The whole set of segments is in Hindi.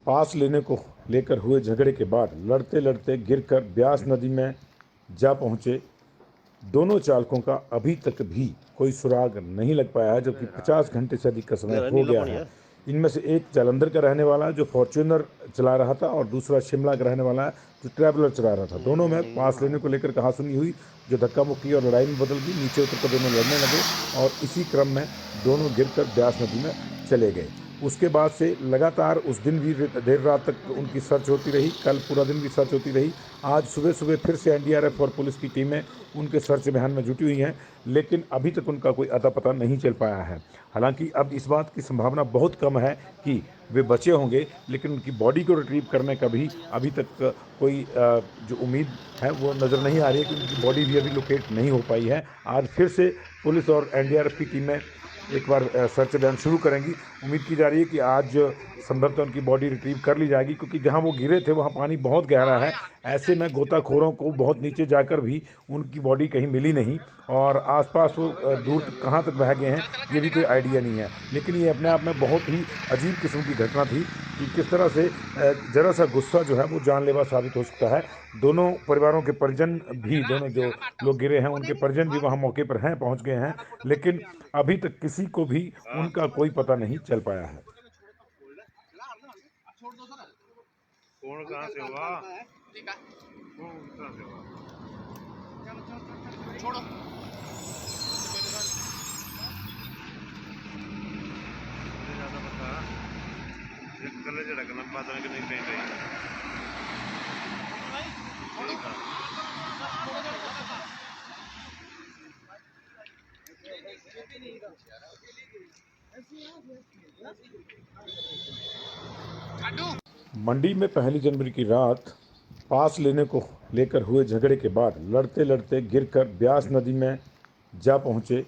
पास लेने को लेकर हुए झगड़े के बाद लड़ते लड़ते गिरकर ब्यास नदी में जा पहुंचे दोनों चालकों का अभी तक भी कोई सुराग नहीं लग पाया है, जबकि 50 घंटे से अधिक का समय हो गया है। इनमें से एक जालंधर का रहने वाला जो फॉर्च्यूनर चला रहा था और दूसरा शिमला का रहने वाला जो ट्रैवलर चला रहा था। दोनों में पास लेने को लेकर कहासुनी हुई, जो धक्का मुक्की और लड़ाई में बदल गई। नीचे उतर कर दोनों लड़ने लगे और इसी क्रम में दोनों गिरकर ब्यास नदी में चले गए। उसके बाद से लगातार उस दिन भी देर रात तक उनकी सर्च होती रही, कल पूरा दिन भी सर्च होती रही। आज सुबह सुबह फिर से एनडीआरएफ और पुलिस की टीमें उनके सर्च अभियान में जुटी हुई हैं, लेकिन अभी तक उनका कोई अता पता नहीं चल पाया है। हालांकि अब इस बात की संभावना बहुत कम है कि वे बचे होंगे, लेकिन उनकी बॉडी को रिट्रीव करने का भी अभी तक कोई जो उम्मीद है वो नज़र नहीं आ रही है कि उनकी बॉडी भी अभी लोकेट नहीं हो पाई है। आज फिर से पुलिस और एनडीआरएफ की टीमें एक बार सर्च अभियान शुरू करेंगी। उम्मीद की जा रही है कि आज संभवतः उनकी बॉडी रिट्रीव कर ली जाएगी, क्योंकि जहां वो गिरे थे वहां पानी बहुत गहरा है। ऐसे में गोताखोरों को बहुत नीचे जाकर भी उनकी बॉडी कहीं मिली नहीं, और आसपास वो दूर तक कहाँ तक बह गए हैं ये भी कोई आइडिया नहीं है। लेकिन ये अपने आप में बहुत ही अजीब किस्म की घटना थी कि किस तरह से जरा सा गुस्सा जो है वो जानलेवा साबित हो सकता है। दोनों परिवारों के परिजन भी, दोनों जो लोग गिरे हैं उनके परिजन भी वहाँ मौके पर हैं, पहुँच गए हैं, लेकिन अभी तक किसी को भी उनका कोई पता नहीं चल पाया है। कौन कहाँ से हुआ? कौन कहाँ से हुआ? छोड़ो। ज़्यादा पता ये कल झड़कना पता नहीं कि नहीं कहीं कहीं। मंडी में 1 जनवरी की रात पास लेने को लेकर हुए झगड़े के बाद लड़ते लड़ते गिरकर ब्यास नदी में जा पहुंचे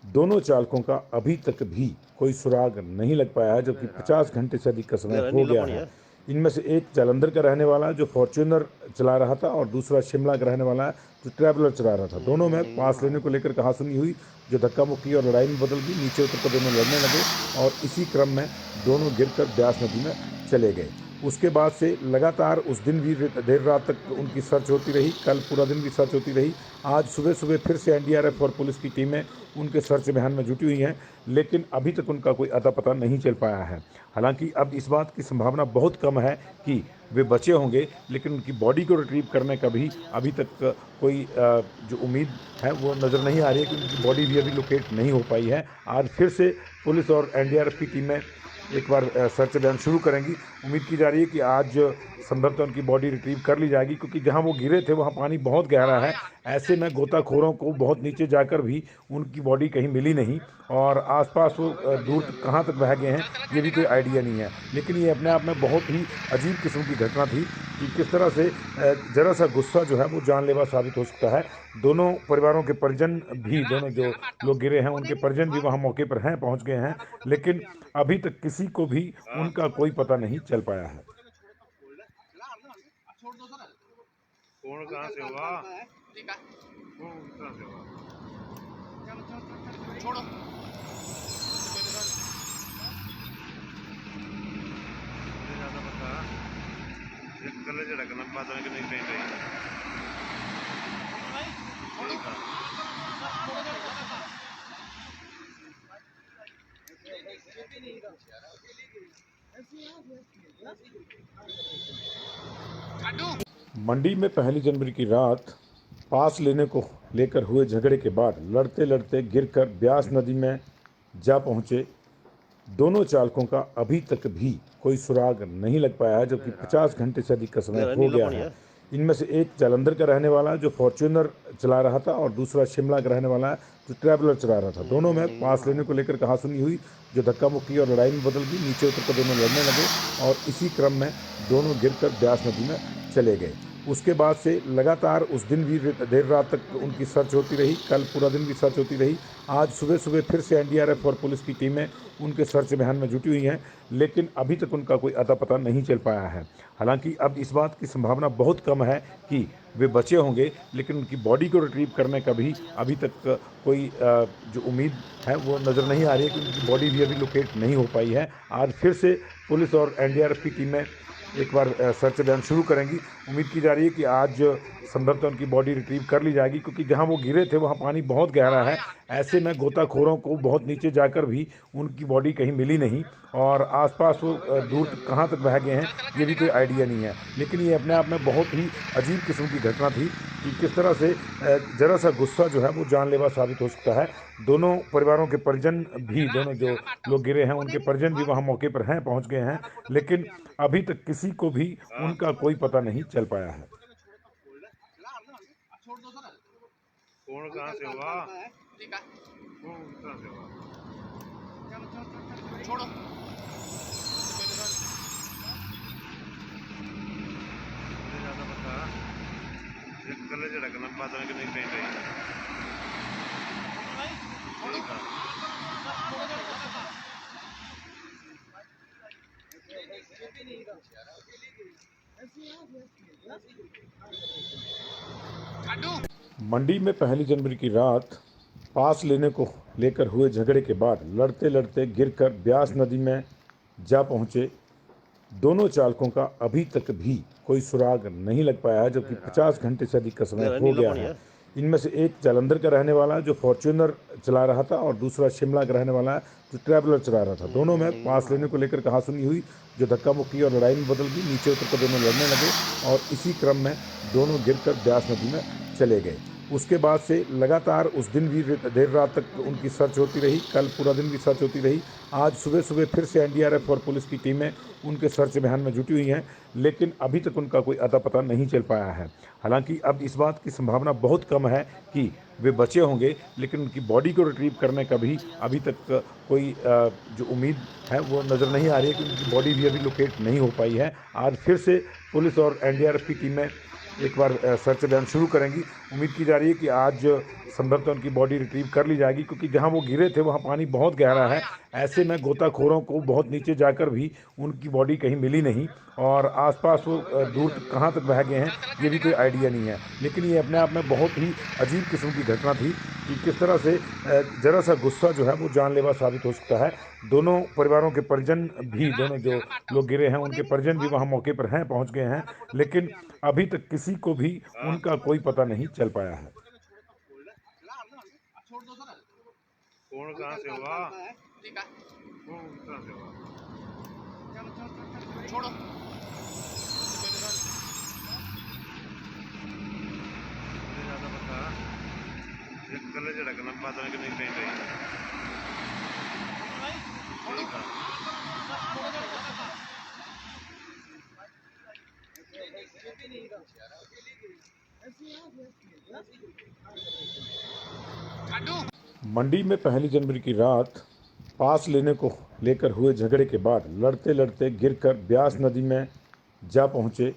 दोनों चालकों का अभी तक भी कोई सुराग नहीं लग पाया है, जबकि 50 घंटे से अधिक का समय हो गया है। इनमें से एक जालंधर का रहने वाला जो फॉर्च्यूनर चला रहा था और दूसरा शिमला का रहने वाला जो ट्रैवलर चला रहा था। दोनों में पास लेने को लेकर कहासुनी हुई, जो धक्का मुक्की और लड़ाई में बदल गई। नीचे उतर कर दोनों लड़ने लगे और इसी क्रम में दोनों गिरकर ब्यास नदी में चले गए। उसके बाद से लगातार उस दिन भी देर रात तक उनकी सर्च होती रही, कल पूरा दिन भी सर्च होती रही। आज सुबह सुबह फिर से एनडीआरएफ और पुलिस की टीमें उनके सर्च अभियान में जुटी हुई हैं, लेकिन अभी तक उनका कोई अता पता नहीं चल पाया है। हालांकि अब इस बात की संभावना बहुत कम है कि वे बचे होंगे, लेकिन उनकी बॉडी को रिट्रीव करने का भी अभी तक कोई जो उम्मीद है वो नज़र नहीं आ रही है कि उनकी बॉडी भी अभी लोकेट नहीं हो पाई है। आज फिर से पुलिस और एनडीआरएफ की टीमें एक बार सर्च अभियान शुरू करेंगी। उम्मीद की जा रही है कि आज संभवतः उनकी बॉडी रिट्रीव कर ली जाएगी, क्योंकि जहां वो गिरे थे वहां पानी बहुत गहरा है। ऐसे में गोताखोरों को बहुत नीचे जाकर भी उनकी बॉडी कहीं मिली नहीं, और आसपास वो दूर तक कहाँ तक बह गए हैं ये भी कोई आइडिया नहीं है। लेकिन ये अपने आप में बहुत ही अजीब किस्म की घटना थी कि किस तरह से जरा सा गुस्सा जो है वो जानलेवा साबित हो सकता है। दोनों परिवारों के परिजन भी, दोनों जो लोग गिरे हैं उनके परिजन भी वहाँ मौके पर हैं, पहुँच गए हैं, लेकिन अभी तक किसी को भी उनका कोई पता नहीं चल पाया है। कौन कहाँ से हुआ? कौन कहाँ से हुआ? छोड़ो। ज़्यादा पता ये कल झड़कना पता नहीं कि नहीं कहीं कहीं। मंडी में 1 जनवरी की रात पास लेने को लेकर हुए झगड़े के बाद लड़ते लड़ते गिरकर ब्यास नदी में जा पहुंचे दोनों चालकों का अभी तक भी कोई सुराग नहीं लग पाया है, जबकि 50 घंटे से अधिक का समय हो गया है। इनमें से एक जालंधर का रहने वाला जो फॉर्च्यूनर चला रहा था और दूसरा शिमला का रहने वाला जो ट्रैवलर चला रहा था। दोनों में पास लेने को लेकर कहासुनी हुई, जो धक्का मुक्की और लड़ाई में बदल गई। नीचे उतर कर दोनों लड़ने लगे और इसी क्रम में दोनों गिरकर ब्यास नदी में चले गए। उसके बाद से लगातार उस दिन भी देर रात तक उनकी सर्च होती रही, कल पूरा दिन भी सर्च होती रही। आज सुबह सुबह फिर से एनडीआरएफ और पुलिस की टीमें उनके सर्च अभियान में जुटी हुई हैं, लेकिन अभी तक उनका कोई अता पता नहीं चल पाया है। हालांकि अब इस बात की संभावना बहुत कम है कि वे बचे होंगे, लेकिन उनकी बॉडी को रिट्रीव करने का भी अभी तक कोई जो उम्मीद है वो नज़र नहीं आ रही है कि उनकी बॉडी भी अभी लोकेट नहीं हो पाई है। आज फिर से पुलिस और एनडीआरएफ की टीमें एक बार सर्च अभियान शुरू करेंगी। उम्मीद की जा रही है कि आज संभवतः उनकी बॉडी रिट्रीव कर ली जाएगी, क्योंकि जहां वो गिरे थे वहां पानी बहुत गहरा है। ऐसे में गोताखोरों को बहुत नीचे जाकर भी उनकी बॉडी कहीं मिली नहीं, और आसपास वो दूर तक कहाँ तक बह गए हैं ये भी कोई आइडिया नहीं है। लेकिन ये अपने आप में बहुत ही अजीब किस्म की घटना थी कि किस तरह से जरा सा गुस्सा जो है वो जानलेवा साबित हो सकता है। दोनों परिवारों के परिजन भी, दोनों जो लोग गिरे हैं उनके परिजन भी वहाँ मौके पर हैं, पहुँच गए हैं, लेकिन अभी तक किसी को भी उनका कोई पता नहीं चल पाया है। कौन कहाँ से हुआ? कौन कहाँ से हुआ? छोड़ो। मुझे ज़्यादा पता ये कल झड़कना पता नहीं कि नहीं कहीं कहीं मंडी में 1 जनवरी की रात पास लेने को लेकर हुए झगड़े के बाद लड़ते लड़ते गिरकर ब्यास नदी में जा पहुंचे दोनों चालकों का अभी तक भी कोई सुराग नहीं लग पाया है, जबकि 50 घंटे से अधिक का समय हो गया है। इनमें से एक जालंधर का रहने वाला जो फॉर्च्यूनर चला रहा था, और दूसरा शिमला का रहने वाला जो ट्रैवलर चला रहा था। दोनों में पास लेने को लेकर कहासुनी हुई, जो धक्का मुक्की और लड़ाई में बदल गई। नीचे उतर कर दोनों लड़ने लगे, और इसी क्रम में दोनों गिरकर ब्यास नदी में चले गए। उसके बाद से लगातार उस दिन भी देर रात तक उनकी सर्च होती रही, कल पूरा दिन भी सर्च होती रही। आज सुबह सुबह फिर से एनडीआरएफ और पुलिस की टीमें उनके सर्च अभियान में जुटी हुई हैं, लेकिन अभी तक उनका कोई अता पता नहीं चल पाया है। हालांकि अब इस बात की संभावना बहुत कम है कि वे बचे होंगे, लेकिन उनकी बॉडी को रिट्रीव करने का भी अभी तक कोई जो उम्मीद है वो नज़र नहीं आ रही है कि उनकी बॉडी भी अभी लोकेट नहीं हो पाई है। आज फिर से पुलिस और एनडीआरएफ की टीमें एक बार सर्च अभियान शुरू करेंगी। उम्मीद की जा रही है कि आज संभवतः उनकी बॉडी रिट्रीव कर ली जाएगी, क्योंकि जहां वो गिरे थे वहां पानी बहुत गहरा है। ऐसे में गोताखोरों को बहुत नीचे जाकर भी उनकी बॉडी कहीं मिली नहीं, और आसपास वो दूर तक कहाँ तक बह गए हैं ये भी कोई आइडिया नहीं है। लेकिन ये अपने आप में बहुत ही अजीब किस्म की घटना थी कि किस तरह से जरा सा गुस्सा जो है वो जानलेवा साबित हो सकता है। दोनों परिवारों के परिजन भी, दोनों जो लोग गिरे हैं उनके परिजन भी वहाँ मौके पर हैं, पहुँच गए हैं, लेकिन अभी तक किसी को भी उनका कोई पता नहीं चल पाया है। कौन कहाँ से हुआ? कौन कहाँ से हुआ? छोड़ो। मुझे ज़्यादा पता ये कल झड़कना पता नहीं कि नहीं कहीं कहीं मंडी में 1 जनवरी की रात पास लेने को लेकर हुए झगड़े के बाद लड़ते लड़ते गिरकर ब्यास नदी में जा पहुंचे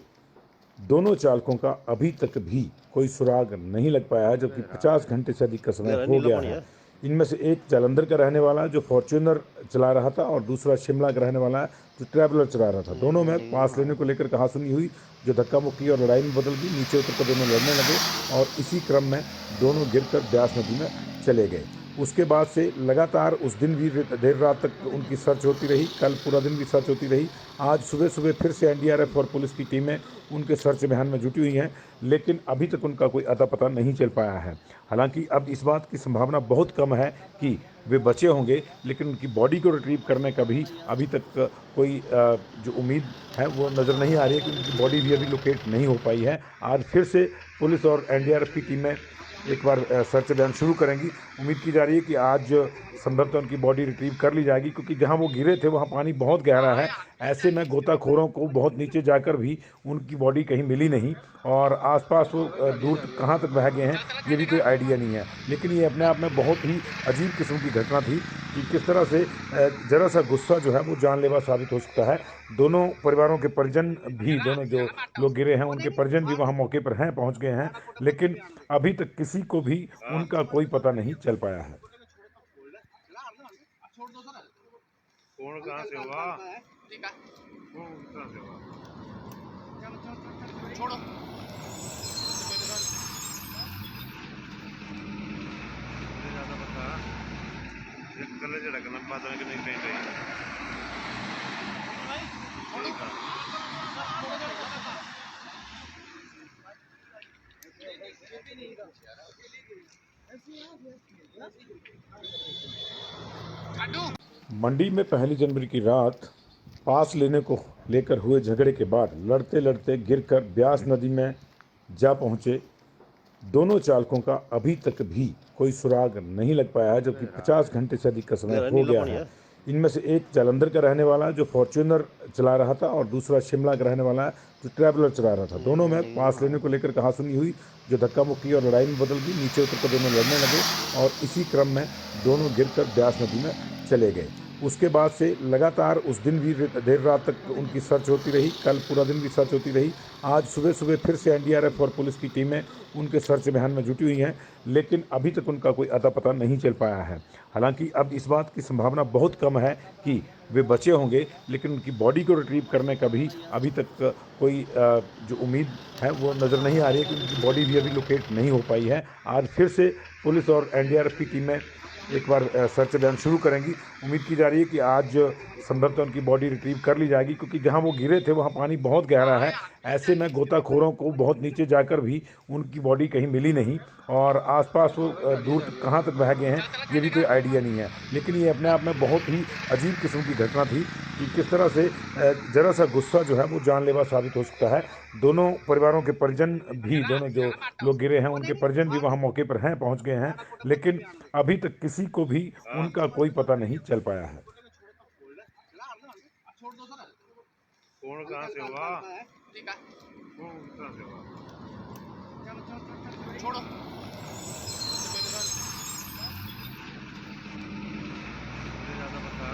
दोनों चालकों का अभी तक भी कोई सुराग नहीं लग पाया है, जबकि 50 घंटे से अधिक का समय हो गया है। इनमें से एक जालंधर का रहने वाला जो फॉर्च्यूनर चला रहा था, और दूसरा शिमला का रहने वाला जो ट्रैवलर चला रहा था। दोनों में पास लेने को लेकर कहासुनी हुई, जो धक्का मुक्की और लड़ाई में बदल गई। नीचे उतर कर दोनों लड़ने लगे, और इसी क्रम में दोनों गिरकर ब्यास नदी में चले गए। उसके बाद से लगातार उस दिन भी देर रात तक उनकी सर्च होती रही, कल पूरा दिन भी सर्च होती रही। आज सुबह सुबह फिर से एनडीआरएफ और पुलिस की टीमें उनके सर्च अभियान में जुटी हुई हैं, लेकिन अभी तक उनका कोई अता पता नहीं चल पाया है। हालांकि अब इस बात की संभावना बहुत कम है कि वे बचे होंगे, लेकिन उनकी बॉडी को रिट्रीव करने का भी अभी तक कोई जो उम्मीद है वो नज़र नहीं आ रही है कि उनकी बॉडी भी अभी लोकेट नहीं हो पाई है। आज फिर से पुलिस और एनडीआरएफ की टीमें एक बार सर्च अभियान शुरू करेंगी। उम्मीद की जा रही है कि आज संभवतः उनकी बॉडी रिट्रीव कर ली जाएगी, क्योंकि जहां वो गिरे थे वहां पानी बहुत गहरा है। ऐसे में गोताखोरों को बहुत नीचे जाकर भी उनकी बॉडी कहीं मिली नहीं और आसपास वो दूर तक कहाँ तक बह गए हैं ये भी कोई आइडिया नहीं है। लेकिन ये अपने आप में बहुत ही अजीब किस्म की घटना थी कि किस तरह से जरा सा गुस्सा जो है वो जानलेवा साबित हो सकता है। दोनों परिवारों के परिजन भी, दोनों जो लोग गिरे हैं उनके परिजन भी वहाँ मौके पर हैं, पहुँच गए हैं, लेकिन अभी तक किसी को भी हाँ उनका कोई पता नहीं चल पाया है। कौन कहाँ से हुआ, कौन कहाँ से हुआ? मुझे ज्यादा पता ये कल झड़कना पता नहीं कि नहीं कहीं कहीं मंडी में 1 जनवरी की रात पास लेने को लेकर हुए झगड़े के बाद लड़ते लड़ते गिरकर ब्यास नदी में जा पहुंचे दोनों चालकों का अभी तक भी कोई सुराग नहीं लग पाया है, जबकि 50 घंटे से अधिक का समय हो गया है। इनमें से एक जालंधर का रहने वाला जो फॉर्च्यूनर चला रहा था और दूसरा शिमला का रहने वाला जो ट्रैवलर चला रहा था। दोनों में पास लेने को लेकर कहासुनी हुई, जो धक्का मुक्की और लड़ाई में बदल गई। नीचे उतर कर दोनों लड़ने लगे और इसी क्रम में दोनों गिरकर ब्यास नदी में चले गए। उसके बाद से लगातार उस दिन भी देर रात तक उनकी सर्च होती रही, कल पूरा दिन भी सर्च होती रही। आज सुबह सुबह फिर से एनडीआरएफ और पुलिस की टीमें उनके सर्च अभियान में जुटी हुई हैं, लेकिन अभी तक उनका कोई अता पता नहीं चल पाया है। हालांकि अब इस बात की संभावना बहुत कम है कि वे बचे होंगे, लेकिन उनकी बॉडी को रिट्रीव करने का भी अभी तक कोई जो उम्मीद है वो नज़र नहीं आ रही है कि उनकी बॉडी भी अभी लोकेट नहीं हो पाई है। आज फिर से पुलिस और एनडीआरएफ की टीमें एक बार सर्च अभियान शुरू करेंगी। उम्मीद की जा रही है कि आज संभवतः उनकी बॉडी रिट्रीव कर ली जाएगी, क्योंकि जहां वो गिरे थे वहां पानी बहुत गहरा है। ऐसे में गोताखोरों को बहुत नीचे जाकर भी उनकी बॉडी कहीं मिली नहीं और आसपास वो दूर तक कहाँ तक बह गए हैं ये भी कोई आइडिया नहीं है। लेकिन ये अपने आप में बहुत ही अजीब किस्म की घटना थी कि किस तरह से जरा सा गुस्सा जो है वो जानलेवा साबित हो सकता है। दोनों परिवारों के परिजन भी, दोनों जो लोग गिरे हैं उनके परिजन भी वहाँ मौके पर हैं, पहुँच गए हैं, लेकिन अभी तक किसी को भी हाँ उनका कोई पता नहीं चल पाया है। कौन कहाँ से हुआ, कौन कहाँ से हुआ? मुझे ज्यादा पता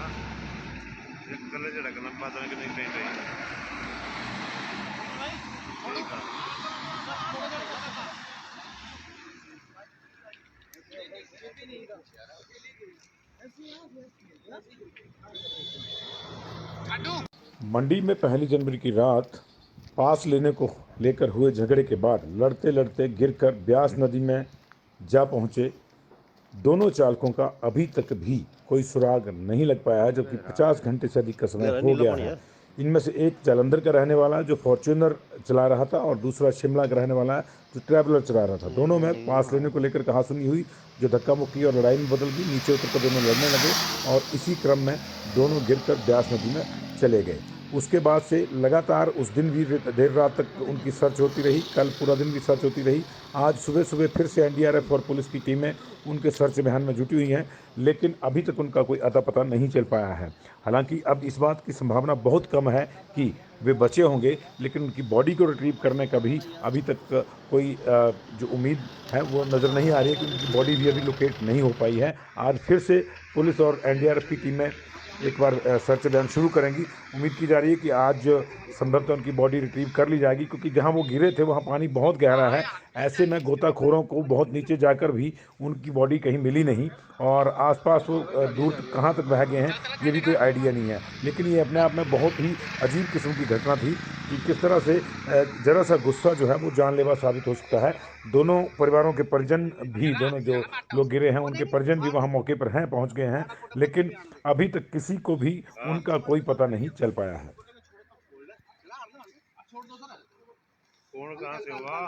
ये कल झड़कना पता नहीं कि नहीं कहीं कहीं मंडी में 1 जनवरी की रात पास लेने को लेकर हुए झगड़े के बाद लड़ते लड़ते गिरकर ब्यास नदी में जा पहुंचे दोनों चालकों का अभी तक भी कोई सुराग नहीं लग पाया है, जबकि 50 घंटे से अधिक का समय हो गया है। इनमें से एक जालंधर का रहने वाला जो फॉर्च्यूनर चला रहा था और दूसरा शिमला का रहने वाला जो ट्रैवलर चला रहा था। दोनों में पास लेने को लेकर कहासुनी हुई, जो धक्का मुक्की और लड़ाई में बदल गई। नीचे उतर कर दोनों लड़ने लगे और इसी क्रम में दोनों गिरकर ब्यास नदी में चले गए। उसके बाद से लगातार उस दिन भी देर रात तक उनकी सर्च होती रही, कल पूरा दिन भी सर्च होती रही। आज सुबह सुबह फिर से एनडीआरएफ और पुलिस की टीमें उनके सर्च अभियान में जुटी हुई हैं, लेकिन अभी तक उनका कोई अता पता नहीं चल पाया है। हालांकि अब इस बात की संभावना बहुत कम है कि वे बचे होंगे, लेकिन उनकी बॉडी को रिट्रीव करने का भी अभी तक कोई जो उम्मीद है वो नज़र नहीं आ रही है कि उनकी बॉडी भी अभी लोकेट नहीं हो पाई है। आज फिर से पुलिस और एनडीआरएफ की टीमें एक बार सर्च अभियान शुरू करेंगी। उम्मीद की जा रही है कि आज संभवतः उनकी बॉडी रिट्रीव कर ली जाएगी, क्योंकि जहां वो गिरे थे वहां पानी बहुत गहरा है। ऐसे में गोताखोरों को बहुत नीचे जाकर भी उनकी बॉडी कहीं मिली नहीं और आसपास वो दूर तक कहाँ तक बह गए हैं ये भी कोई आइडिया नहीं है। लेकिन ये अपने आप में बहुत ही अजीब किस्म की घटना थी कि किस तरह से जरा सा गुस्सा जो है वो जानलेवा साबित हो सकता है। दोनों परिवारों के परिजन भी, दोनों जो लोग गिरे हैं उनके परिजन भी वहाँ मौके पर हैं, पहुँच गए हैं, लेकिन अभी तक किसी को भी हाँ उनका कोई पता नहीं चल पाया है। कौन कहाँ से हुआ,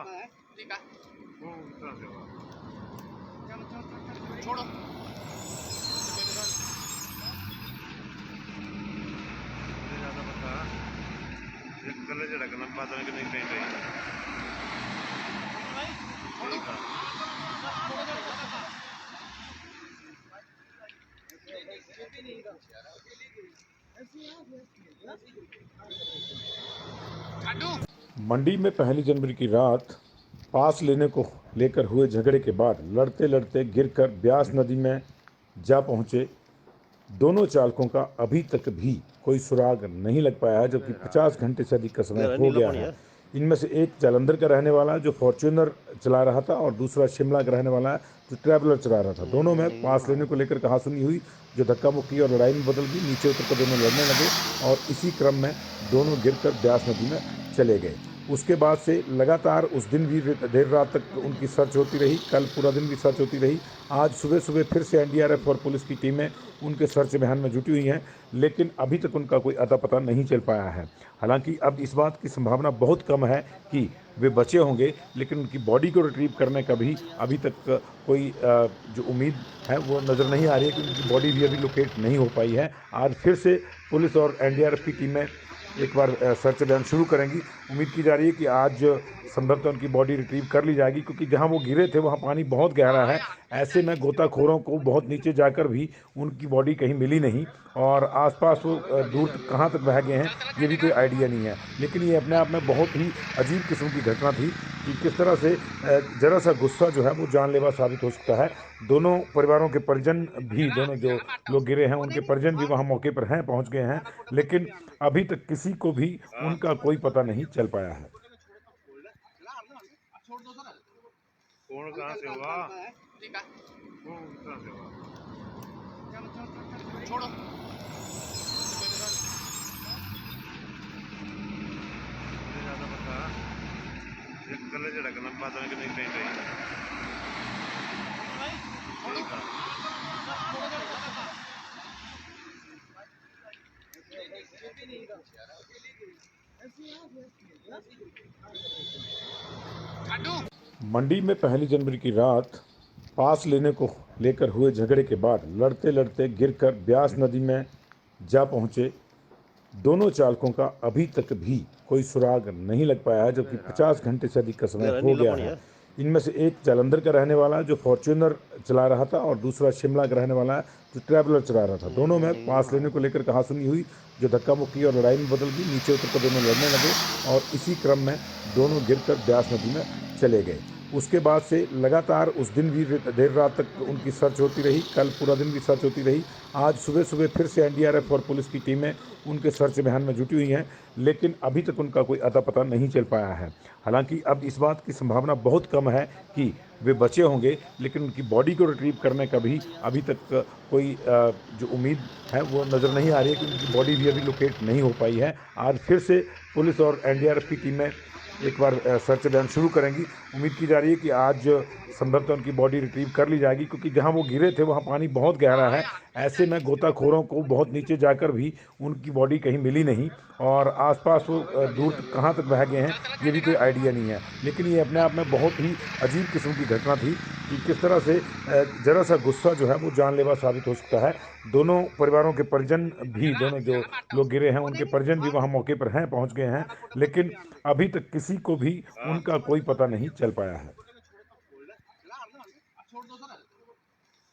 कौन कहाँ से हुआ? मुझे ज्यादा पता ये कल झड़कना पता नहीं कि नहीं कहीं कहीं मंडी में 1 जनवरी की रात पास लेने को लेकर हुए झगड़े के बाद लड़ते लड़ते गिरकर ब्यास नदी में जा पहुंचे दोनों चालकों का अभी तक भी कोई सुराग नहीं लग पाया है, जबकि 50 घंटे से अधिक का समय हो गया है। इनमें से एक जालंधर का रहने वाला जो फॉर्च्यूनर चला रहा था और दूसरा शिमला का रहने वाला जो ट्रैवलर चला रहा था। दोनों में पास लेने को लेकर कहासुनी हुई, जो धक्का मुक्की और लड़ाई में बदल गई। नीचे उतर कर दोनों लड़ने लगे और इसी क्रम में दोनों गिरकर ब्यास नदी में चले गए। उसके बाद से लगातार उस दिन भी देर रात तक उनकी सर्च होती रही। कल पूरा दिन भी सर्च होती रही। आज सुबह सुबह फिर से एनडीआरएफ और पुलिस की टीमें उनके सर्च अभियान में जुटी हुई हैं, लेकिन अभी तक उनका कोई अता पता नहीं चल पाया है। हालांकि अब इस बात की संभावना बहुत कम है कि वे बचे होंगे, लेकिन उनकी बॉडी को रिट्रीव करने का भी अभी तक कोई जो उम्मीद है वो नज़र नहीं आ रही है कि उनकी बॉडी भी अभी लोकेट नहीं हो पाई है। आज फिर से पुलिस और एनडीआरएफ की टीमें एक बार सर्च अभियान शुरू करेंगी। उम्मीद की जा रही है कि आज संभवतः उनकी बॉडी रिट्रीव कर ली जाएगी, क्योंकि जहां वो गिरे थे वहां पानी बहुत गहरा है। ऐसे में गोताखोरों को बहुत नीचे जाकर भी उनकी बॉडी कहीं मिली नहीं और आसपास वो दूर कहां तक बह गए हैं ये भी कोई आइडिया नहीं है। लेकिन ये अपने आप में बहुत ही अजीब किस्म की घटना थी कि किस तरह से जरा सा गुस्सा जो है वो जानलेवा साबित हो सकता है। दोनों परिवारों के परिजन भी, दोनों जो लोग गिरे हैं उनके परिजन भी वहां मौके पर हैं, पहुंच गए हैं, लेकिन अभी तक किसी को भी उनका कोई पता नहीं चल पाया है। कौन कहाँ से हुआ? कौन कहाँ से हुआ? छोड़ो। मुझे ज़्यादा पता ये कल झड़कना पता नहीं कि नहीं कहीं गई। मंडी में 1 जनवरी की रात पास लेने को लेकर हुए झगड़े के बाद लड़ते लड़ते गिरकर ब्यास नदी में जा पहुंचे दोनों चालकों का अभी तक भी कोई सुराग नहीं लग पाया है, जबकि 50 घंटे से अधिक का समय हो गया है। इनमें से एक जालंधर का रहने वाला जो फॉर्च्यूनर चला रहा था और दूसरा शिमला का रहने वाला जो ट्रैवलर चला रहा था। दोनों में पास लेने को लेकर कहासुनी हुई, जो धक्का मुक्की और लड़ाई में बदल गई। नीचे उतर कर दोनों लड़ने लगे और इसी क्रम में दोनों गिरकर ब्यास नदी में चले गए। उसके बाद से लगातार उस दिन भी देर रात तक उनकी सर्च होती रही। कल पूरा दिन भी सर्च होती रही। आज सुबह सुबह फिर से एनडीआरएफ और पुलिस की टीमें उनके सर्च अभियान में जुटी हुई हैं, लेकिन अभी तक उनका कोई अता पता नहीं चल पाया है। हालांकि अब इस बात की संभावना बहुत कम है कि वे बचे होंगे, लेकिन उनकी बॉडी को रिट्रीव करने का भी अभी तक कोई जो उम्मीद है वो नज़र नहीं आ रही है कि उनकी बॉडी भी अभी लोकेट नहीं हो पाई है। आज फिर से पुलिस और एनडीआरएफ की टीमें एक बार सर्च अभियान शुरू करेंगी। उम्मीद की जा रही है कि आज संभवतः उनकी बॉडी रिट्रीव कर ली जाएगी, क्योंकि जहां वो गिरे थे वहां पानी बहुत गहरा है। ऐसे में गोताखोरों को बहुत नीचे जाकर भी उनकी बॉडी कहीं मिली नहीं और आसपास वो दूर कहां तक बह गए हैं ये भी कोई आइडिया नहीं है। लेकिन ये अपने आप में बहुत ही अजीब किस्म की घटना थी कि किस तरह से जरा सा गुस्सा जो है वो जानलेवा साबित हो सकता है। दोनों परिवारों के परिजन भी, दोनों जो लोग गिरे हैं उनके परिजन भी वहां मौके पर हैं, पहुंच गए हैं, लेकिन अभी तक किसी को भी उनका कोई पता नहीं चल पाया है।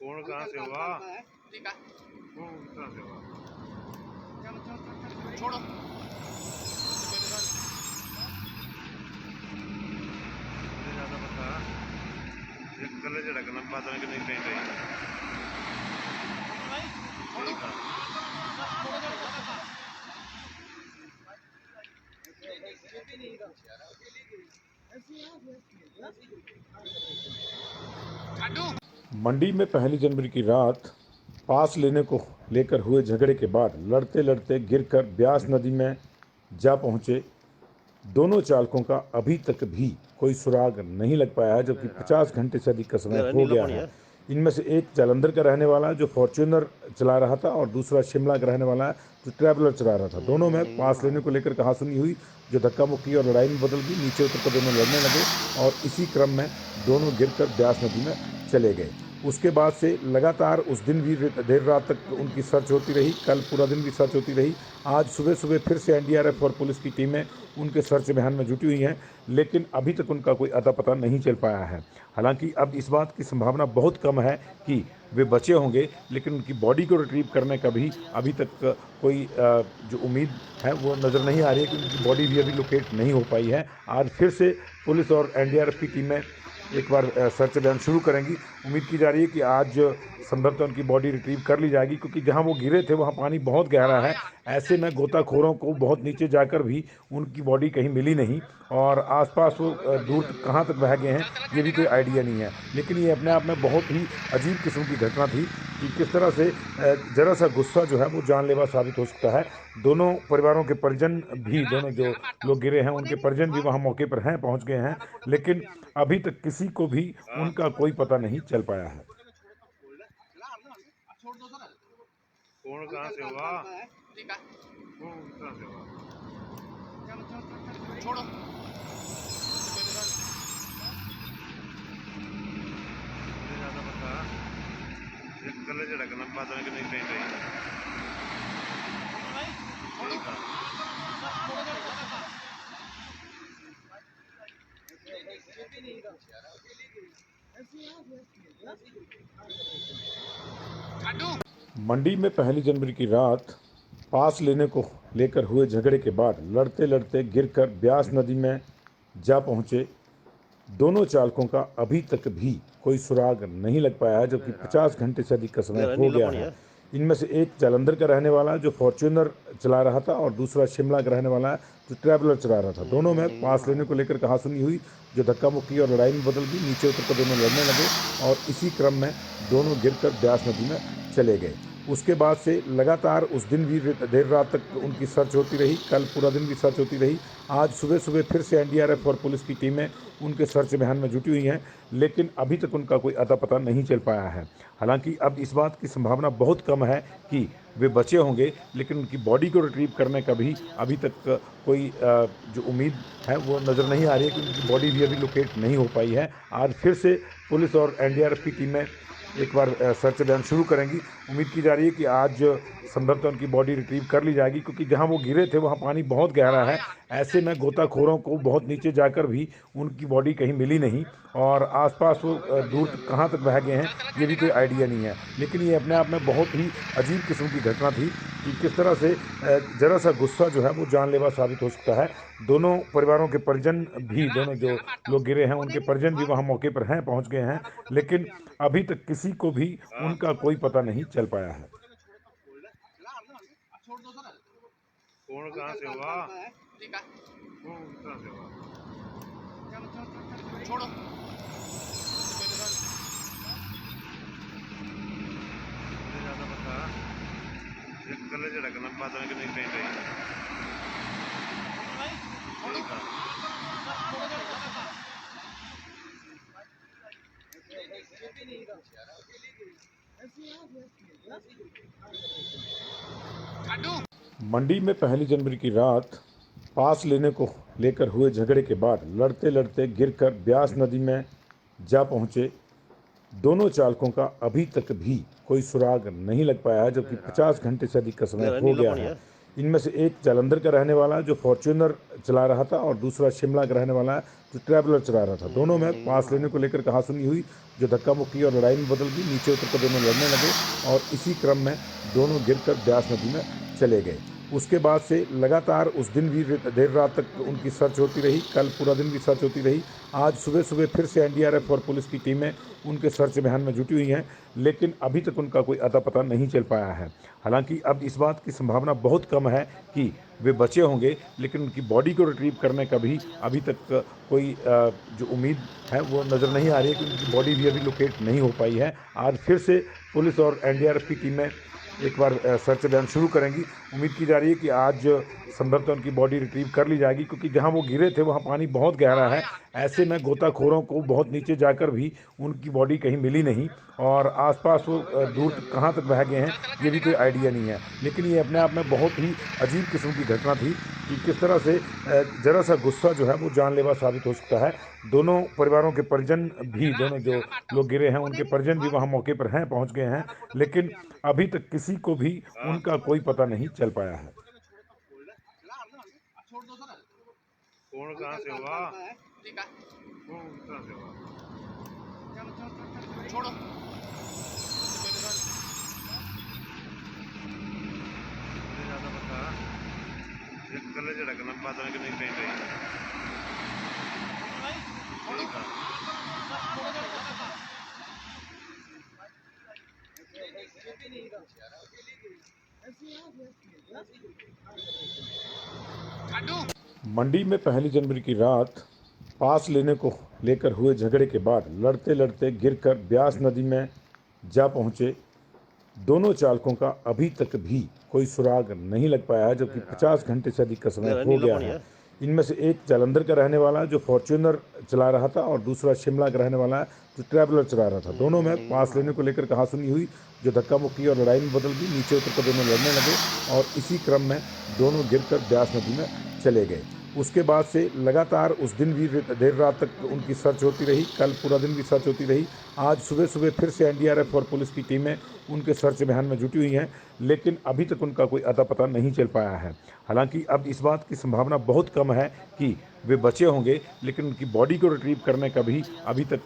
कौन कहाँ से हुआ? कौन कहाँ से हुआ? छोड़ो। मुझे ज़्यादा पता ये कल झड़कना पता नहीं कि नहीं कहीं गई। मंडी में 1 जनवरी की रात पास लेने को लेकर हुए झगड़े के बाद लड़ते लड़ते गिरकर ब्यास नदी में जा पहुंचे दोनों चालकों का अभी तक भी कोई सुराग नहीं लग पाया है, जबकि 50 घंटे से अधिक का समय हो गया है। इनमें से एक जालंधर का रहने वाला जो फॉर्च्यूनर चला रहा था और दूसरा शिमला का रहने वाला जो ट्रैवलर चला रहा था। दोनों में पास लेने को लेकर कहासुनी हुई, जो धक्का मुक्की और लड़ाई में बदल गई। नीचे उतर कर दोनों लड़ने लगे और इसी क्रम में दोनों गिरकर ब्यास नदी में चले गए। उसके बाद से लगातार उस दिन भी देर रात तक उनकी सर्च होती रही, कल पूरा दिन भी सर्च होती रही। आज सुबह सुबह फिर से एनडीआरएफ और पुलिस की टीमें उनके सर्च अभियान में जुटी हुई हैं, लेकिन अभी तक उनका कोई अता पता नहीं चल पाया है। हालांकि अब इस बात की संभावना बहुत कम है कि वे बचे होंगे, लेकिन उनकी बॉडी को रिट्रीव करने का भी अभी तक कोई जो उम्मीद है वो नज़र नहीं आ रही है कि उनकी बॉडी भी अभी लोकेट नहीं हो पाई है। आज फिर से पुलिस और एनडीआरएफ की टीमें एक बार सर्च अभियान शुरू करेंगी। उम्मीद की जा रही है कि आज संभवतः उनकी बॉडी रिट्रीव कर ली जाएगी, क्योंकि जहां वो गिरे थे वहां पानी बहुत गहरा है। ऐसे में गोताखोरों को बहुत नीचे जाकर भी उनकी बॉडी कहीं मिली नहीं, और आसपास वो दूर तक कहाँ तक बह गए हैं ये भी कोई आइडिया नहीं है। लेकिन ये अपने आप में बहुत ही अजीब किस्म की घटना थी कि किस तरह से जरा सा गुस्सा जो है वो जानलेवा साबित हो सकता है। दोनों परिवारों के परिजन भी, दोनों जो लोग गिरे हैं उनके परिजन भी वहाँ मौके पर हैं, पहुँच गए हैं, लेकिन अभी तक किसी को भी उनका कोई पता नहीं चल पाया है। कौन कहाँ से हुआ? कौन कहाँ से हुआ? मुझे ज़्यादा पता ये कलर झड़कना पता नहीं कि नहीं ट्रेन रही। ठीक है। मंडी में 1 जनवरी की रात पास लेने को लेकर हुए झगड़े के बाद लड़ते लड़ते गिरकर ब्यास नदी में जा पहुंचे दोनों चालकों का अभी तक भी कोई सुराग नहीं लग पाया है, जबकि 50 घंटे से अधिक का समय हो गया है। इनमें से एक जालंधर का रहने वाला जो फॉर्च्यूनर चला रहा था, और दूसरा शिमला का रहने वाला जो ट्रैवलर चला रहा था। दोनों में पास लेने को लेकर कहासुनी हुई, जो धक्का मुक्की और लड़ाई में बदल गई। नीचे उतर कर दोनों लड़ने लगे, और इसी क्रम में दोनों गिरकर ब्यास नदी में चले गए। उसके बाद से लगातार उस दिन भी देर रात तक उनकी सर्च होती रही, कल पूरा दिन भी सर्च होती रही। आज सुबह सुबह फिर से एनडीआरएफ और पुलिस की टीमें उनके सर्च अभियान में जुटी हुई हैं, लेकिन अभी तक उनका कोई अता पता नहीं चल पाया है। हालांकि अब इस बात की संभावना बहुत कम है कि वे बचे होंगे, लेकिन उनकी बॉडी को रिट्रीव करने का भी अभी तक कोई जो उम्मीद है वो नज़र नहीं आ रही है कि उनकी बॉडी भी अभी लोकेट नहीं हो पाई है। आज फिर से पुलिस और एनडीआरएफ की टीमें एक बार सर्च अभियान शुरू करेंगी। उम्मीद की जा रही है कि आज संभवतः उनकी बॉडी रिट्रीव कर ली जाएगी, क्योंकि जहां वो गिरे थे वहां पानी बहुत गहरा है। ऐसे में गोताखोरों को बहुत नीचे जाकर भी उनकी बॉडी कहीं मिली नहीं, और आसपास वो दूर तक कहाँ तक बह गए हैं ये भी कोई आइडिया नहीं है। लेकिन ये अपने आप में बहुत ही अजीब किस्म की घटना थी कि किस तरह से जरा सा गुस्सा जो है वो जानलेवा साबित हो सकता है। दोनों परिवारों के परिजन भी, दोनों जो लोग गिरे हैं उनके परिजन भी वहाँ मौके पर हैं, पहुँच गए हैं, लेकिन अभी तक किसी को भी उनका कोई पता नहीं चल पाया है। कौन कहाँ से हुआ? कौन कहाँ से हुआ? मुझे ज़्यादा पता ये कलर झड़कना पता नहीं कि नहीं ट्रेन रही। ठीक है। मंडी में 1 जनवरी की रात पास लेने को लेकर हुए झगड़े के बाद लड़ते लड़ते गिरकर ब्यास नदी में जा पहुंचे दोनों चालकों का अभी तक भी कोई सुराग नहीं लग पाया है, जबकि 50 घंटे से अधिक का समय हो गया है। इनमें से एक जालंधर का रहने वाला जो फॉर्च्यूनर चला रहा था, और दूसरा शिमला का रहने वाला जो ट्रैवलर चला रहा था। दोनों में पास लेने को लेकर कहासुनी हुई, जो धक्का मुक्की और लड़ाई में बदल गई। नीचे उतर कर दोनों लड़ने लगे, और इसी क्रम में दोनों गिरकर ब्यास नदी में चले गए। उसके बाद से लगातार उस दिन भी देर रात तक उनकी सर्च होती रही, कल पूरा दिन भी सर्च होती रही। आज सुबह सुबह फिर से एनडीआरएफ और पुलिस की टीमें उनके सर्च अभियान में जुटी हुई हैं, लेकिन अभी तक उनका कोई अता पता नहीं चल पाया है। हालांकि अब इस बात की संभावना बहुत कम है कि वे बचे होंगे, लेकिन उनकी बॉडी को रिट्रीव करने का भी अभी तक कोई जो उम्मीद है वो नज़र नहीं आ रही है कि उनकी बॉडी भी अभी लोकेट नहीं हो पाई है। आज फिर से पुलिस और एनडीआरएफ की टीमें एक बार सर्च अभियान शुरू करेंगी। उम्मीद की जा रही है कि आज संभवतः उनकी बॉडी रिट्रीव कर ली जाएगी, क्योंकि जहां वो गिरे थे वहां पानी बहुत गहरा है। ऐसे में गोताखोरों को बहुत नीचे जाकर भी उनकी बॉडी कहीं मिली नहीं, और आसपास वो दूर तक कहाँ तक बह गए हैं ये भी कोई आइडिया नहीं है। लेकिन ये अपने आप में बहुत ही अजीब किस्म की घटना थी कि किस तरह से जरा सा गुस्सा जो है वो जानलेवा साबित हो सकता है। दोनों परिवारों के परिजन भी, दोनों जो लोग गिरे हैं उनके परिजन भी वहां मौके पर हैं, पहुंच गए हैं, लेकिन अभी तक किसी को भी उनका कोई पता नहीं चल पाया है। कौन कहाँ से हुआ? कौन कहाँ से हुआ? मुझे ज्यादा पता एक गले झड़कना पता नहीं कि नहीं कहीं गई। मंडी में 1 जनवरी की रात पास लेने को लेकर हुए झगड़े के बाद लड़ते लड़ते गिरकर ब्यास नदी में जा पहुंचे दोनों चालकों का अभी तक भी कोई सुराग नहीं लग पाया है, जबकि 50 घंटे से अधिक का समय हो गया है। इनमें से एक जालंधर का रहने वाला जो फॉर्च्यूनर चला रहा था, और दूसरा शिमला का रहने वाला जो ट्रैवलर चला रहा था। दोनों में पास लेने को लेकर कहासुनी हुई, जो धक्का मुक्की और लड़ाई में बदल गई। नीचे उतरकर दोनों लड़ने लगे और इसी क्रम में दोनों गिरकर ब्यास नदी में चले गए। उसके बाद से लगातार उस दिन भी देर रात तक उनकी सर्च होती रही, कल पूरा दिन भी सर्च होती रही। आज सुबह सुबह फिर से एनडीआरएफ और पुलिस की टीमें उनके सर्च अभियान में जुटी हुई हैं, लेकिन अभी तक उनका कोई अता पता नहीं चल पाया है। हालांकि अब इस बात की संभावना बहुत कम है कि वे बचे होंगे, लेकिन उनकी बॉडी को रिट्रीव करने का भी अभी तक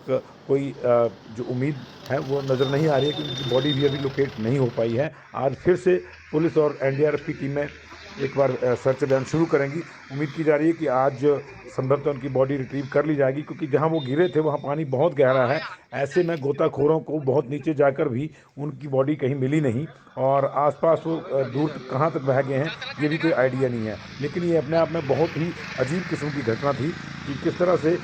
कोई जो उम्मीद है वो नज़र नहीं आ रही है, कि उनकी बॉडी भी अभी लोकेट नहीं हो पाई है। आज फिर से पुलिस और एनडीआरएफ की टीमें एक बार सर्च अभियान शुरू करेंगी। उम्मीद की जा रही है कि आज संभवतः उनकी बॉडी रिट्रीव कर ली जाएगी, क्योंकि जहां वो गिरे थे वहां पानी बहुत गहरा है। ऐसे में गोताखोरों को बहुत नीचे जाकर भी उनकी बॉडी कहीं मिली नहीं, और आसपास वो दूर तक कहाँ तक बह गए हैं ये भी कोई आइडिया नहीं है। लेकिन ये अपने आप में बहुत ही अजीब किस्म की घटना थी कि किस तरह से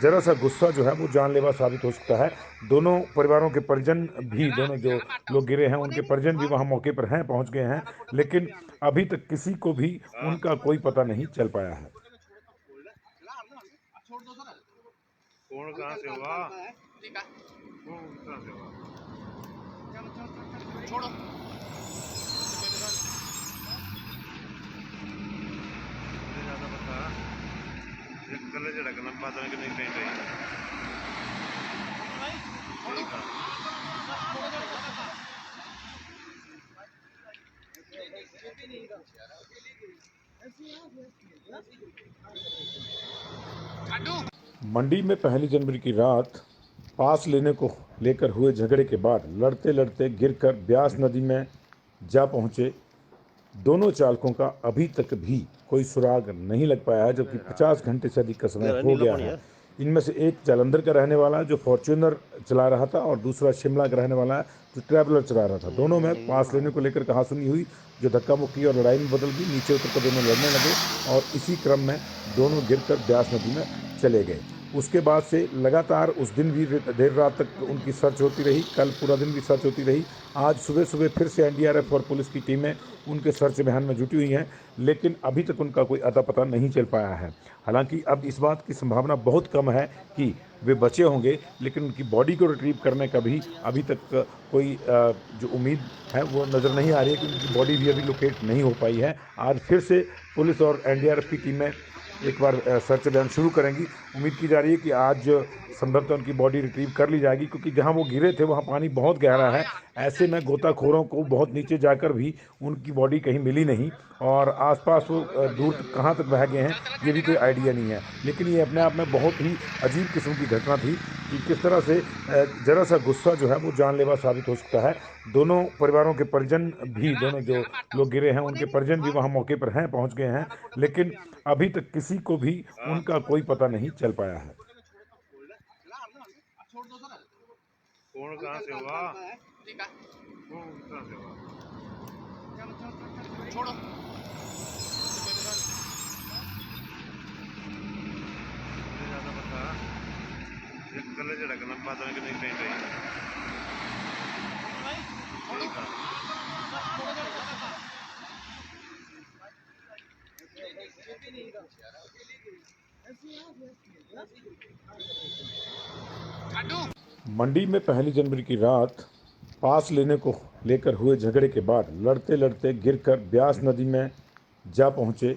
जरा सा गुस्सा जो है वो जानलेवा साबित हो सकता है। दोनों परिवारों के परिजन भी, दोनों जो लोग गिरे हैं उनके परिजन भी वहां मौके पर हैं, पहुंच गए हैं, लेकिन अभी तक किसी को भी उनका कोई पता नहीं चल पाया है। कौन कहाँ से हुआ? कौन कहाँ से हुआ? मुझे ज्यादा पता एक गले झड़कना पता नहीं कि नहीं कहीं गई। मंडी में 1 जनवरी की रात पास लेने को लेकर हुए झगड़े के बाद लड़ते लड़ते गिरकर ब्यास नदी में जा पहुंचे दोनों चालकों का अभी तक भी कोई सुराग नहीं लग पाया है, जबकि 50 घंटे से अधिक का समय हो गया है। इनमें से एक जालंधर का रहने वाला जो फॉर्च्यूनर चला रहा था, और दूसरा शिमला का रहने वाला जो ट्रैवलर चला रहा था। दोनों में पास लेने को लेकर कहासुनी हुई, जो धक्का मुक्की और लड़ाई में बदल गई। नीचे उतरकर दोनों लड़ने लगे और इसी क्रम में दोनों गिरकर ब्यास नदी में चले गए। उसके बाद से लगातार उस दिन भी देर रात तक उनकी सर्च होती रही, कल पूरा दिन भी सर्च होती रही। आज सुबह सुबह फिर से एनडीआरएफ और पुलिस की टीमें उनके सर्च अभियान में जुटी हुई हैं, लेकिन अभी तक उनका कोई अता पता नहीं चल पाया है। हालांकि अब इस बात की संभावना बहुत कम है कि वे बचे होंगे, लेकिन उनकी बॉडी को रिट्रीव करने का भी अभी तक कोई जो उम्मीद है वो नज़र नहीं आ रही है, कि उनकी बॉडी भी अभी लोकेट नहीं हो पाई है। आज फिर से पुलिस और एनडीआरएफ की टीमें एक बार सर्च अभियान शुरू करेंगी। उम्मीद की जा रही है कि आज संभवतः उनकी बॉडी रिट्रीव कर ली जाएगी, क्योंकि जहां वो गिरे थे वहां पानी बहुत गहरा है। ऐसे में गोताखोरों को बहुत नीचे जाकर भी उनकी बॉडी कहीं मिली नहीं, और आसपास वो दूर तक कहाँ तक बह गए हैं ये भी कोई आइडिया नहीं है। लेकिन ये अपने आप में बहुत ही अजीब किस्म की घटना थी कि किस तरह से जरा सा गुस्सा जो है वो जानलेवा साबित हो सकता है। दोनों परिवारों के परिजन भी, दोनों जो लोग गिरे हैं उनके परिजन भी वहां मौके पर हैं, पहुंच गए हैं, लेकिन अभी तक किसी को भी उनका कोई पता नहीं चल पाया है। कौन कहाँ से हुआ? कौन कहाँ से हुआ? मुझे ज्यादा पता एक गले झड़कना पता नहीं कि नहीं कहीं गई। मंडी में 1 जनवरी की रात पास लेने को लेकर हुए झगड़े के बाद लड़ते लड़ते गिरकर ब्यास नदी में जा पहुंचे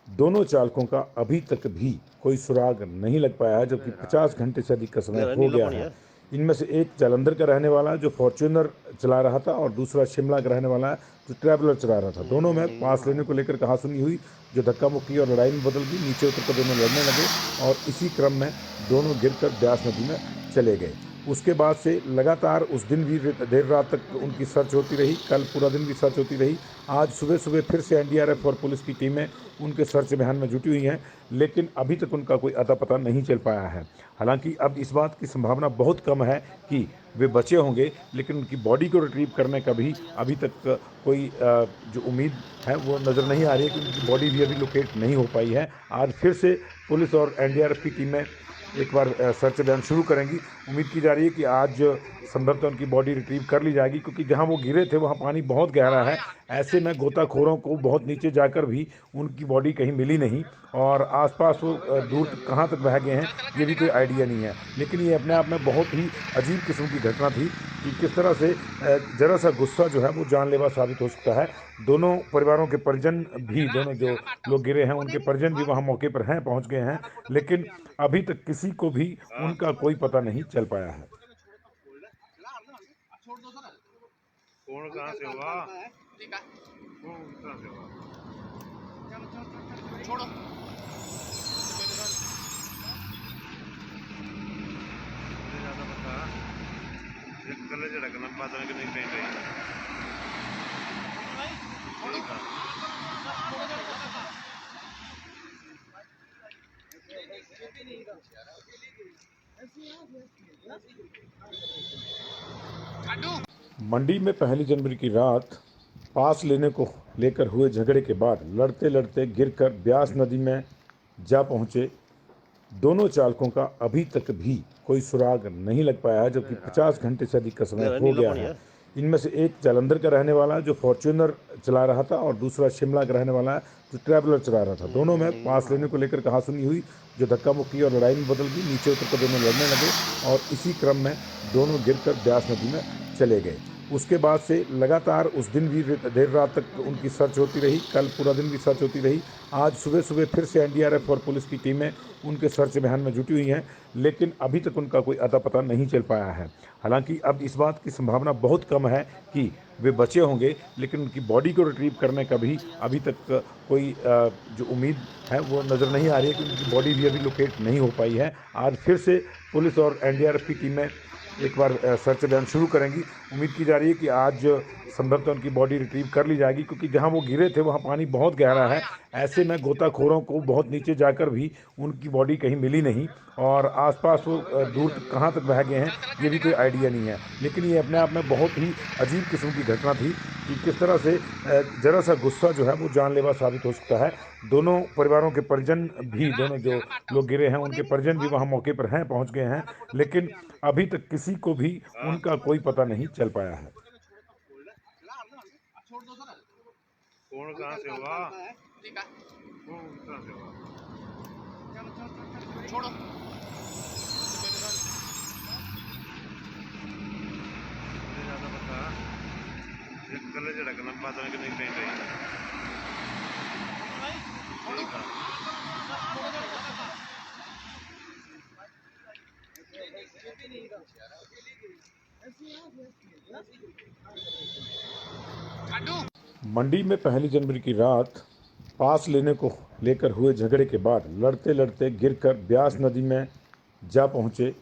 दोनों चालकों का अभी तक भी कोई सुराग नहीं लग पाया है, जबकि 50 घंटे से अधिक का समय हो गया है। इनमें से एक जालंधर का रहने वाला जो फॉर्च्यूनर चला रहा था और दूसरा शिमला का रहने वाला जो ट्रैवलर चला रहा था। दोनों में पास लेने को लेकर कहासुनी हुई, जो धक्का मुक्की और लड़ाई में बदल गई। नीचे उतर कर दोनों लड़ने लगे और इसी क्रम में दोनों गिरकर ब्यास नदी में चले गए। उसके बाद से लगातार उस दिन भी देर रात तक उनकी सर्च होती रही। कल पूरा दिन भी सर्च होती रही। आज सुबह सुबह फिर से एनडीआरएफ और पुलिस की टीमें उनके सर्च अभियान में जुटी हुई हैं, लेकिन अभी तक उनका कोई अता पता नहीं चल पाया है। हालांकि अब इस बात की संभावना बहुत कम है कि वे बचे होंगे, लेकिन उनकी बॉडी को रिट्रीव करने का भी अभी तक कोई जो उम्मीद है वो नज़र नहीं आ रही है कि उनकी बॉडी भी अभी लोकेट नहीं हो पाई है। आज फिर से पुलिस और एनडीआरएफ की टीमें एक बार सर्च अभियान शुरू करेंगी। उम्मीद की जा रही है कि आज संभवतः उनकी बॉडी रिट्रीव कर ली जाएगी, क्योंकि जहां वो गिरे थे वहां पानी बहुत गहरा है। ऐसे में गोताखोरों को बहुत नीचे जाकर भी उनकी बॉडी कहीं मिली नहीं और आसपास वो दूर तक कहां तक बह गए हैं ये भी कोई आइडिया नहीं है। लेकिन ये अपने आप में बहुत ही अजीब किस्म की घटना थी कि किस तरह से जरा सा गुस्सा जो है वो जानलेवा साबित हो सकता है। दोनों परिवारों के परिजन भी, दोनों जो लोग गिरे हैं उनके परिजन भी वहाँ मौके पर हैं, पहुँच गए हैं, लेकिन अभी तक किसी को भी उनका कोई पता नहीं चल पाया है। कौन कहाँ से हुआ? कौन कहाँ से हुआ? छोड़ो। मुझे ज़्यादा पता एक कलर झड़कना बादल के नहीं कहीं कहीं मंडी में 1 जनवरी की रात पास लेने को लेकर हुए झगड़े के बाद लड़ते लड़ते गिरकर ब्यास नदी में जा पहुंचे दोनों चालकों का अभी तक भी कोई सुराग नहीं लग पाया है, जबकि 50 घंटे से अधिक का समय हो गया है। इनमें से एक जालंधर का रहने वाला जो फॉर्च्यूनर चला रहा था और दूसरा शिमला का रहने वाला जो ट्रैवलर चला रहा था। दोनों में पास लेने को लेकर कहासुनी हुई, जो धक्का मुक्की और लड़ाई में बदल गई। नीचे उतर कर दोनों लड़ने लगे और इसी क्रम में दोनों गिरकर ब्यास नदी में चले गए। उसके बाद से लगातार उस दिन भी देर रात तक उनकी सर्च होती रही। कल पूरा दिन भी सर्च होती रही। आज सुबह सुबह फिर से एनडीआरएफ और पुलिस की टीमें उनके सर्च अभियान में जुटी हुई हैं, लेकिन अभी तक उनका कोई अता पता नहीं चल पाया है। हालांकि अब इस बात की संभावना बहुत कम है कि वे बचे होंगे, लेकिन उनकी बॉडी को रिट्रीव करने का भी अभी तक कोई जो उम्मीद है वो नज़र नहीं आ रही है कि उनकी बॉडी भी अभी लोकेट नहीं हो पाई है। आज फिर से पुलिस और एनडीआरएफ की टीमें एक बार सर्च अभियान शुरू करेंगी। उम्मीद की जा रही है कि आज संभवतः उनकी बॉडी रिट्रीव कर ली जाएगी, क्योंकि जहां वो गिरे थे वहां पानी बहुत गहरा है। ऐसे में गोताखोरों को बहुत नीचे जाकर भी उनकी बॉडी कहीं मिली नहीं और आसपास वो दूर तक कहां तक बह गए हैं ये भी कोई आइडिया नहीं है। लेकिन ये अपने आप में बहुत ही अजीब किस्म की घटना थी कि किस तरह से जरा सा गुस्सा जो है वो जानलेवा साबित हो सकता है। दोनों परिवारों के परिजन भी, दोनों जो लोग गिरे हैं उनके परिजन भी वहाँ मौके पर हैं, पहुँच गए हैं, लेकिन अभी तक किसी को भी उनका कोई पता नहीं चल पाया है। कौन कहाँ से हुआ? कौन कहाँ से हुआ? छोड़ो। मुझे ज़्यादा पता एक कलर झड़कना बादल के नहीं कहीं मंडी में 1 जनवरी की रात पास लेने को लेकर हुए झगड़े के बाद लड़ते लड़ते गिरकर ब्यास नदी में जा पहुंचे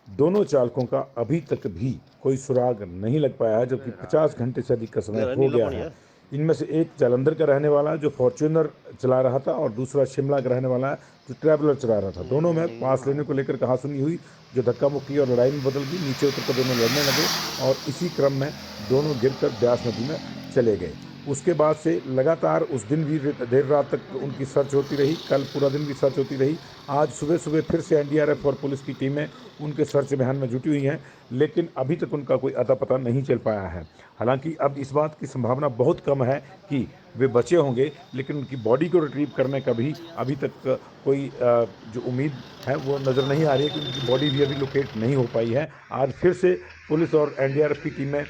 दोनों चालकों का अभी तक भी कोई सुराग नहीं लग पाया है, जबकि 50 घंटे से अधिक का समय हो गया है। इनमें से एक जालंधर का रहने वाला जो फॉर्च्यूनर चला रहा था और दूसरा शिमला का रहने वाला जो ट्रैवलर चला रहा था। दोनों में पास लेने को लेकर कहासुनी हुई, जो धक्का मुक्की और लड़ाई में बदल गई। नीचे उतर कर दोनों लड़ने लगे और इसी क्रम में दोनों गिरकर ब्यास नदी में चले गए। उसके बाद से लगातार उस दिन भी देर रात तक उनकी सर्च होती रही, कल पूरा दिन भी सर्च होती रही। आज सुबह सुबह फिर से एनडीआरएफ और पुलिस की टीमें उनके सर्च अभियान में जुटी हुई हैं, लेकिन अभी तक उनका कोई अता पता नहीं चल पाया है। हालांकि अब इस बात की संभावना बहुत कम है कि वे बचे होंगे, लेकिन उनकी बॉडी को रिट्रीव करने का भी अभी तक कोई जो उम्मीद है वो नज़र नहीं आ रही है कि उनकी बॉडी भी अभी लोकेट नहीं हो पाई है। आज फिर से पुलिस और एनडीआरएफ की टीमें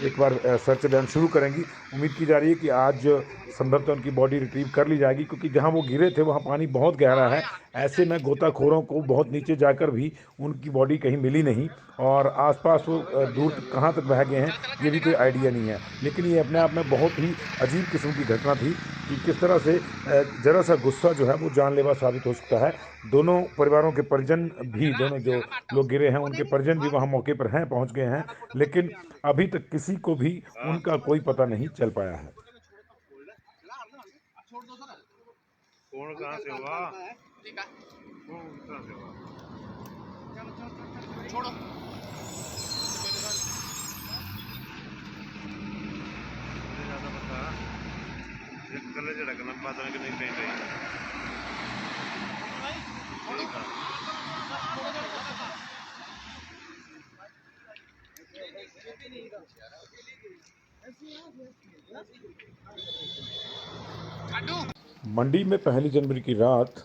एक बार सर्च अभियान शुरू करेंगी। उम्मीद की जा रही है कि आज संभवतः उनकी बॉडी रिट्रीव कर ली जाएगी, क्योंकि जहां वो गिरे थे वहां पानी बहुत गहरा है। ऐसे में गोताखोरों को बहुत नीचे जाकर भी उनकी बॉडी कहीं मिली नहीं, और आसपास वो दूर कहाँ तक बह गए हैं ये भी कोई आइडिया नहीं है। लेकिन ये अपने आप में बहुत ही अजीब किस्म की घटना थी कि किस तरह से जरा सा गुस्सा जो है वो जानलेवा साबित हो सकता है। दोनों परिवारों के परिजन भी, दोनों जो लोग गिरे हैं उनके परिजन भी वहाँ मौके पर हैं, पहुँच गए हैं, लेकिन अभी तक किसी को भी उनका कोई पता नहीं चल पाया है। कौन कहाँ से हुआ? कौन कहाँ से हुआ? मुझे ज़्यादा पता एक गले झड़कना पता नहीं कि नहीं कहीं कहीं मंडी में 1 जनवरी की रात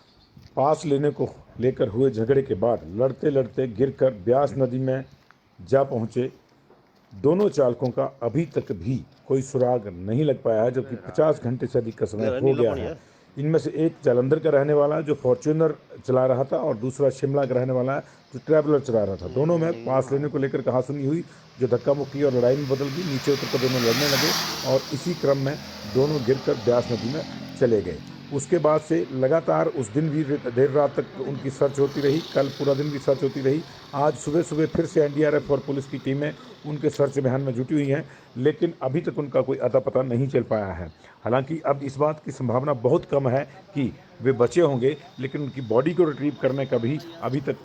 पास लेने को लेकर हुए झगड़े के बाद लड़ते लड़ते गिरकर ब्यास नदी में जा पहुंचे दोनों चालकों का अभी तक भी कोई सुराग नहीं लग पाया है, जबकि 50 घंटे से अधिक का समय हो गया है। इनमें से एक जालंधर का रहने वाला जो फॉर्च्यूनर चला रहा था, और दूसरा शिमला का रहने वाला जो ट्रैवलर चला रहा था। दोनों में पास लेने को लेकर कहासुनी हुई, जो धक्का मुक्की और लड़ाई में बदल गई। नीचे उतरकर दोनों लड़ने लगे और इसी क्रम में दोनों गिरकर ब्यास नदी में चले गए। उसके बाद से लगातार उस दिन भी देर रात तक उनकी सर्च होती रही, कल पूरा दिन भी सर्च होती रही। आज सुबह सुबह फिर से एनडीआरएफ और पुलिस की टीमें उनके सर्च अभियान में जुटी हुई हैं, लेकिन अभी तक उनका कोई अता पता नहीं चल पाया है। हालांकि अब इस बात की संभावना बहुत कम है कि वे बचे होंगे, लेकिन उनकी बॉडी को रिट्रीव करने का भी अभी तक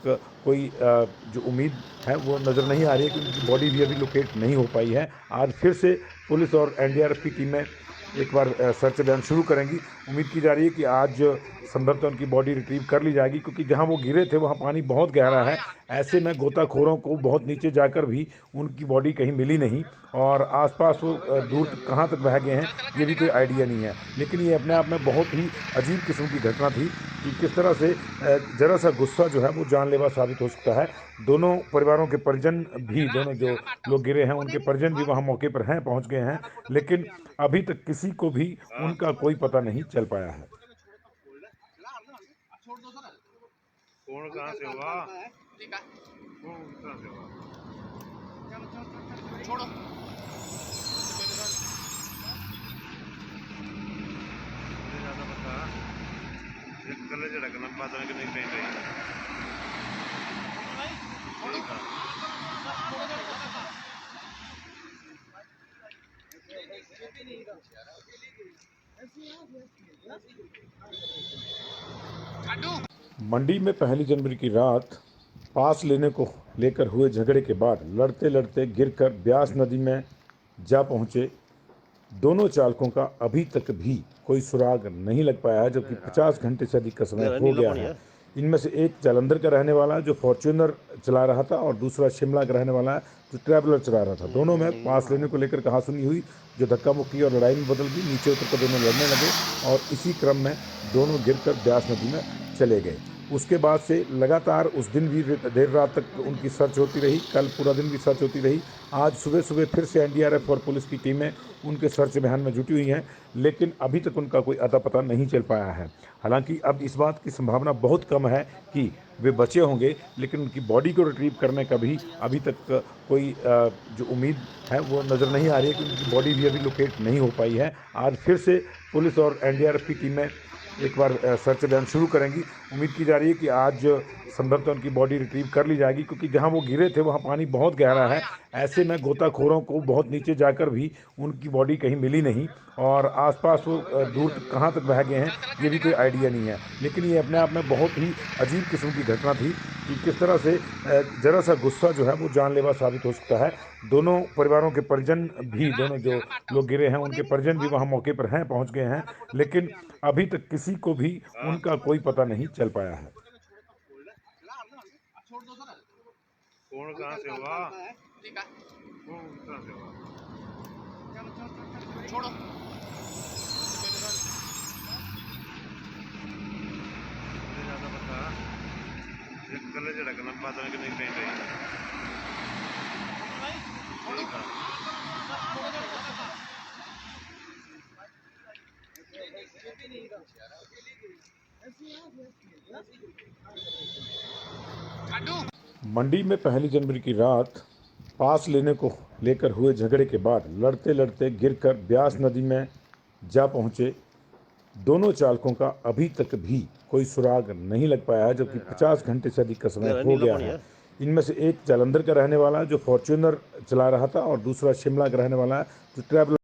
कोई जो उम्मीद है वो नज़र नहीं आ रही है कि उनकी बॉडी भी अभी लोकेट नहीं हो पाई है। आज फिर से पुलिस और एनडीआरएफ की टीमें एक बार सर्च अभियान शुरू करेंगी। उम्मीद की जा रही है कि आज संभवतः उनकी बॉडी रिट्रीव कर ली जाएगी, क्योंकि जहां वो गिरे थे वहां पानी बहुत गहरा है। ऐसे में गोताखोरों को बहुत नीचे जाकर भी उनकी बॉडी कहीं मिली नहीं, और आसपास वो दूर कहाँ तक बह गए हैं ये भी कोई आइडिया नहीं है। लेकिन ये अपने आप में बहुत ही अजीब किस्म की घटना थी कि किस तरह से जरा सा गुस्सा जो है वो जानलेवा साबित हो सकता है। दोनों परिवारों के परिजन भी, दोनों जो लोग गिरे हैं उनके परिजन भी वहाँ मौके पर हैं, पहुँच गए हैं, लेकिन अभी तक किसी को भी उनका कोई पता नहीं चल पाया है। कौन कहाँ से हुआ? कौन कहाँ से हुआ? मुझे ज़्यादा पता एक गले झड़कना पता नहीं कि नहीं कहीं कहीं। मंडी में 1 जनवरी की रात पास लेने को लेकर हुए झगड़े के बाद लड़ते लड़ते गिरकर ब्यास नदी में जा पहुंचे दोनों चालकों का अभी तक भी कोई सुराग नहीं लग पाया है, जबकि 50 घंटे से अधिक का समय हो गया है। इनमें से एक जालंधर का रहने वाला जो फॉर्च्यूनर चला रहा था, और दूसरा शिमला का रहने वाला जो ट्रैवलर चला रहा था। दोनों में पास लेने को लेकर कहासुनी हुई, जो धक्का मुक्की और लड़ाई में बदल गई। नीचे उतरकर दोनों लड़ने लगे और इसी क्रम में दोनों गिरकर ब्यास नदी में चले गए। उसके बाद से लगातार उस दिन भी देर रात तक उनकी सर्च होती रही, कल पूरा दिन भी सर्च होती रही। आज सुबह सुबह फिर से एनडीआरएफ और पुलिस की टीमें उनके सर्च अभियान में जुटी हुई हैं, लेकिन अभी तक उनका कोई अता पता नहीं चल पाया है। हालांकि अब इस बात की संभावना बहुत कम है कि वे बचे होंगे, लेकिन उनकी बॉडी को रिट्रीव करने का भी अभी तक कोई जो उम्मीद है वो नज़र नहीं आ रही है कि उनकी बॉडी भी अभी लोकेट नहीं हो पाई है। आज फिर से पुलिस और एनडीआरएफ की टीमें एक बार सर्च अभियान शुरू करेंगी। उम्मीद की जा रही है कि आज संभवतः उनकी बॉडी रिट्रीव कर ली जाएगी, क्योंकि जहां वो गिरे थे वहां पानी बहुत गहरा है। ऐसे में गोताखोरों को बहुत नीचे जाकर भी उनकी बॉडी कहीं मिली नहीं, और आसपास वो दूर कहाँ तक बह गए हैं ये भी कोई आइडिया नहीं है। लेकिन ये अपने आप में बहुत ही अजीब किस्म की घटना थी कि किस तरह से जरा सा गुस्सा जो है वो जानलेवा साबित हो सकता है। दोनों परिवारों के परिजन भी, दोनों जो लोग गिरे हैं उनके परिजन भी वहाँ मौके पर हैं, पहुँच गए हैं, लेकिन अभी तक किसी को भी उनका कोई पता नहीं चल पाया है। कौन कहाँ से हुआ? कौन कहाँ से हुआ? मुझे ज़्यादा पता ये कल झड़कना पता नहीं कहीं गई। मंडी में 1 जनवरी की रात पास लेने को लेकर हुए झगड़े के बाद लड़ते लड़ते गिरकर ब्यास नदी में जा पहुंचे दोनों चालकों का अभी तक भी कोई सुराग नहीं लग पाया है, जबकि 50 घंटे से अधिक का समय हो गया है। इनमें से एक जालंधर का रहने वाला है जो फॉर्च्यूनर चला रहा था, और दूसरा शिमला का रहने वाला है जो ट्रैवलर